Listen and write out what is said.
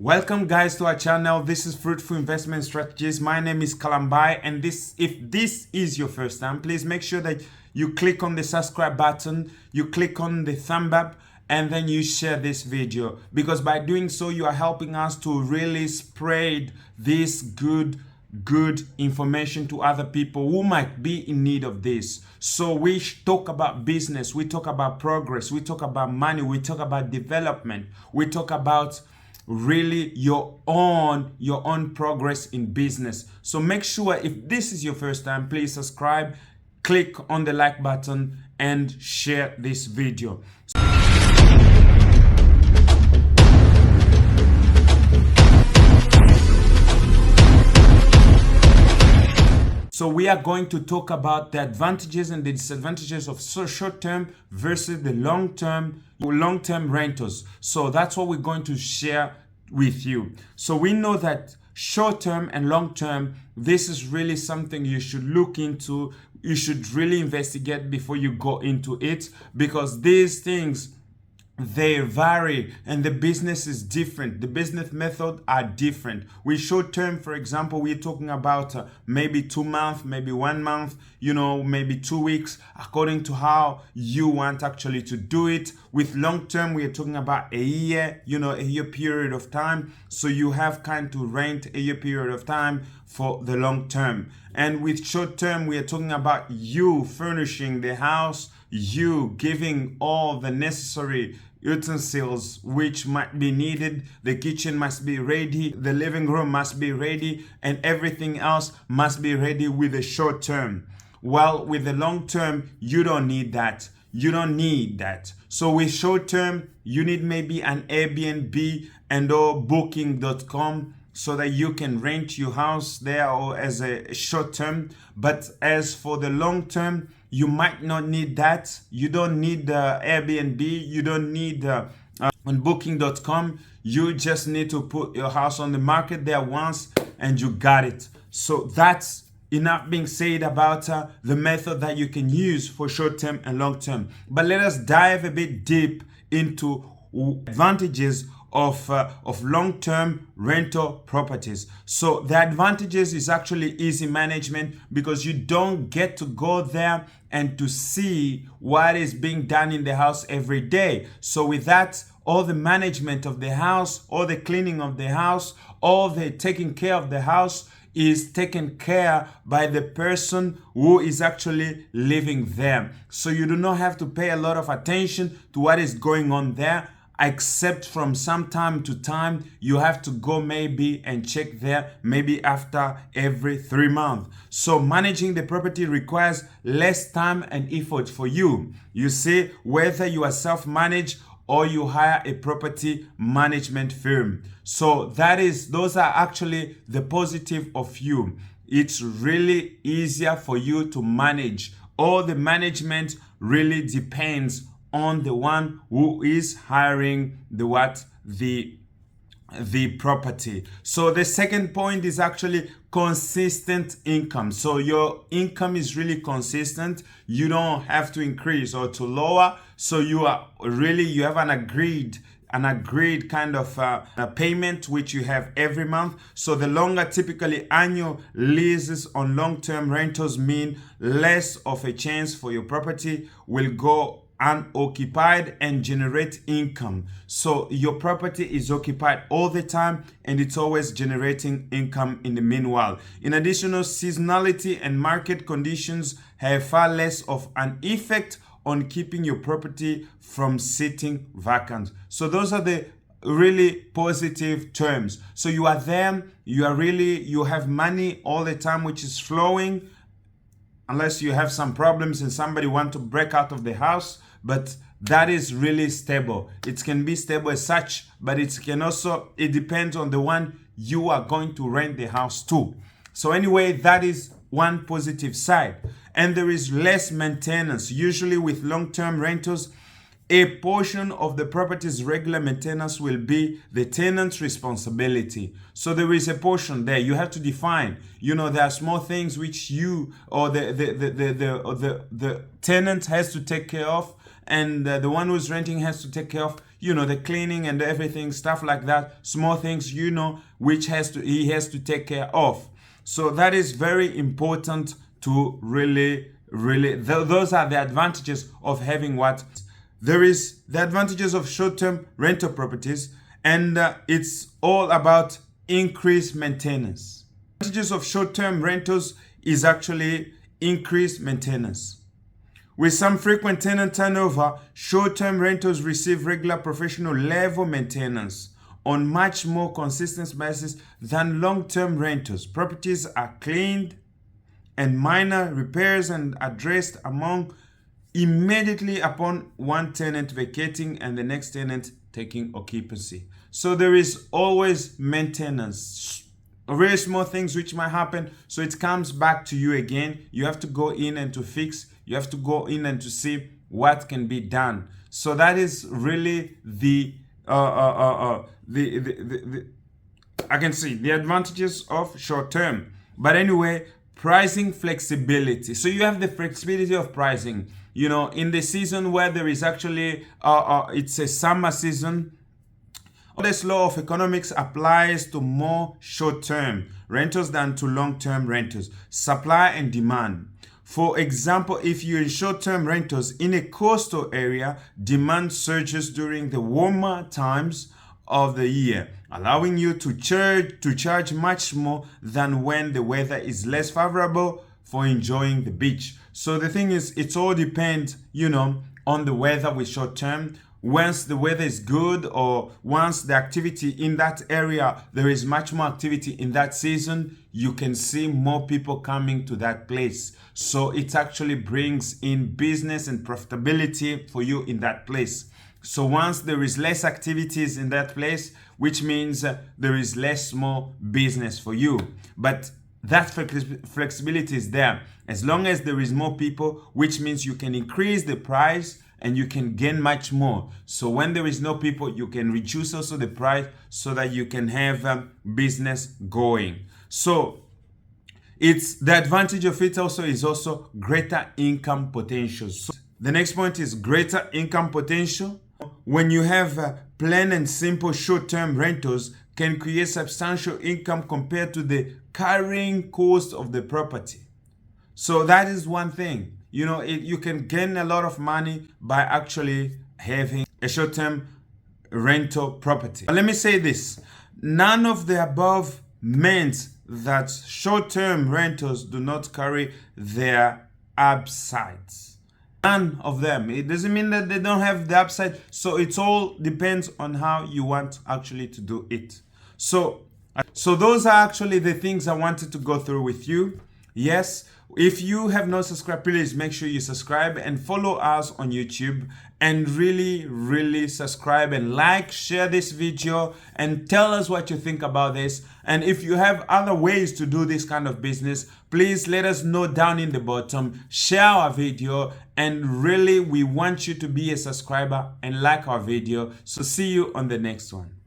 Welcome guys to our channel. This is Fruitful Investment Strategies. My name is Kalambai, and if this is your first time, please make sure that you click on the subscribe button, you click on the thumb up, and then you share this video, because by doing so you are helping us to really spread this good information to other people who might be in need of this. So we talk about business, we talk about progress, we talk about money, we talk about development, we talk about really your own progress in business. So make sure, if this is your first time, please subscribe, click on the like button, and share this video. So we are going to talk about the advantages and the disadvantages of short-term versus the long-term rentals. So that's what we're going to share with you. So we know that short-term and long-term, this is really something you should look into. You should really investigate before you go into it, because these things, they vary and the business is different. The business method are different. With short term, for example, we're talking about maybe 2 months, maybe 1 month, maybe 2 weeks, according to how you want actually to do it. With long term, we are talking about a year, a year period of time. So you have kind to rent a year period of time for the long term. And with short term, we are talking about you furnishing the house, you giving all the necessary utensils which might be needed. The kitchen must be ready, the living room must be ready, and everything else must be ready with the short term. While with the long term, you don't need that. You don't need that. So with short term, you need maybe an Airbnb and/or Booking.com, so that you can rent your house there or as a short term. But as for the long term, you might not need that. You don't need Airbnb. You don't need on Booking.com. You just need to put your house on the market there once and you got it. So that's enough being said about the method that you can use for short term and long term. But let us dive a bit deep into advantages of long-term rental properties. So the advantages is actually easy management, because you don't get to go there and to see what is being done in the house every day. So with that, all the management of the house, all the cleaning of the house, all the taking care of the house is taken care by the person who is actually living there. So you do not have to pay a lot of attention to what is going on there, except from some time to time you have to go maybe and check there, maybe after every 3 months. So managing the property requires less time and effort for you. You see, whether you are self-managed or you hire a property management firm. So those are actually the positive of you. It's really easier for you to manage. All the management really depends on the one who is hiring the property. So the second point is actually consistent income. So your income is really consistent. You don't have to increase or to lower. So you have an agreed kind of payment which you have every month. So the longer, typically annual leases on long-term rentals mean less of a chance for your property will go unoccupied and generate income. So your property is occupied all the time and it's always generating income in the meanwhile. In addition, seasonality and market conditions have far less of an effect on keeping your property from sitting vacant. So those are the really positive terms. So you are there, you have money all the time which is flowing, unless you have some problems and somebody want to break out of the house. But that is really stable. It can be stable as such, but it depends on the one you are going to rent the house to. So anyway, that is one positive side. And there is less maintenance. Usually with long-term rentals, a portion of the property's regular maintenance will be the tenant's responsibility. So there is a portion there you have to define. There are small things which you or the tenant has to take care of, and the one who's renting has to take care of, you know, the cleaning and everything, stuff like that, small things, you know, which he has to take care of. So that is very important to really, those are the advantages of having what? There is the advantages of short-term rental properties, and it's all about increased maintenance. Advantages of short-term rentals is actually increased maintenance. With some frequent tenant turnover, short-term rentals receive regular professional level maintenance on much more consistent basis than long-term rentals. Properties are cleaned and minor repairs and addressed immediately upon one tenant vacating and the next tenant taking occupancy. So there is always maintenance. Very small things which might happen, so it comes back to you again. You have to go in and to fix. You have to go in and to see what can be done. So that is really I can see the advantages of short term. But anyway, pricing flexibility. So you have the flexibility of pricing. You know, in the season where there is actually it's a summer season, this law of economics applies to more short-term rentals than to long-term rentals. Supply and demand. For example, if you're in short-term rentals in a coastal area, demand surges during the warmer times of the year, allowing you to charge much more than when the weather is less favorable for enjoying the beach. So the thing is, it all depends, you know, on the weather with short-term. Once the weather is good, or once the activity in that area, there is much more activity in that season, you can see more people coming to that place. So it actually brings in business and profitability for you in that place. So once there is less activities in that place, which means there is less more business for you. But that flexibility is there. As long as there is more people, which means you can increase the price and you can gain much more. So when there is no people, you can reduce also the price so that you can have business going. So it's the advantage of it also is also greater income potential. So the next point is greater income potential. When you have plain and simple short-term rentals, can create substantial income compared to the carrying cost of the property. So that is one thing. You know, you can gain a lot of money by actually having a short-term rental property. But let me say this. None of the above means that short-term rentals do not carry their upsides. None of them. It doesn't mean that they don't have the upside. So it all depends on how you want actually to do it. So those are actually the things I wanted to go through with you. Yes. If you have not subscribed, please make sure you subscribe and follow us on YouTube, and really subscribe and like, share this video and tell us what you think about this. And if you have other ways to do this kind of business, please let us know down in the bottom, share our video, and really we want you to be a subscriber and like our video. So see you on the next one.